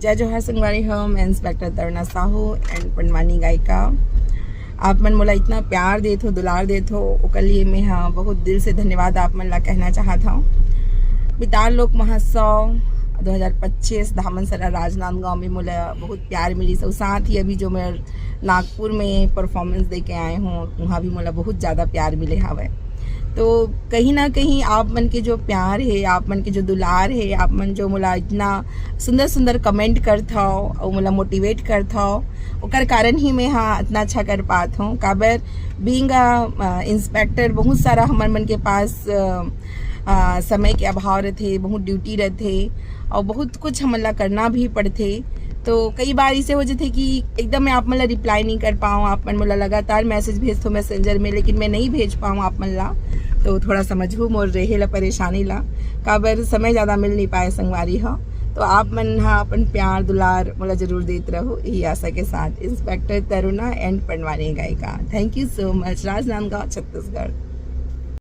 जय जोहार संगवारी हो। मैं इंस्पेक्टर तरुणा साहू एंड पंडवानी गायिका। आप मन मोला इतना प्यार देत हो, दुलार देत हो, ओकर लिए मैं हाँ बहुत दिल से धन्यवाद आप मन ला कहना चाहत हूँ। बितार लोक महोत्सव 2025 धामनसरा राजनांदगांव में मोला बहुत प्यार मिली। और साथ ही अभी जो मैं नागपुर में परफॉर्मेंस दे के आए हूँ वहाँ भी मोला बहुत ज़्यादा प्यार मिले हवे। तो कहीं ना कहीं आप मन के जो प्यार है, आप मन के जो दुलार है, आप मन जो मोला इतना सुंदर सुंदर कमेंट करता हो और मोला मोटिवेट करता हो, ओकर कारण ही मैं हाँ इतना अच्छा कर पात हूँ। काबर बीइंग इंस्पेक्टर बहुत सारा हमार मन के पास समय के अभाव रहते, बहुत ड्यूटी रहते और बहुत कुछ हमन ला करना भी पड़ते। तो कई बार इसे हो जाते कि एकदम मैं आप मन ला रिप्लाई नहीं कर पाऊँ, आप मन मोला लगातार मैसेज भेज दो मैसेंजर में, लेकिन मैं नहीं भेज पाऊँ आप मन ला। तो थोड़ा समझू मोर रहे ला परेशानी ला, काबर समय ज़्यादा मिल नहीं पाए संगवारी हो। तो आप मन हाँ अपन प्यार दुलार मोला जरूर देते रहो, यही आशा के साथ। इंस्पेक्टर तरुणा एंड पंडवानी गायिका। Thank you so much. Rajnandgaon, Chhattisgarh.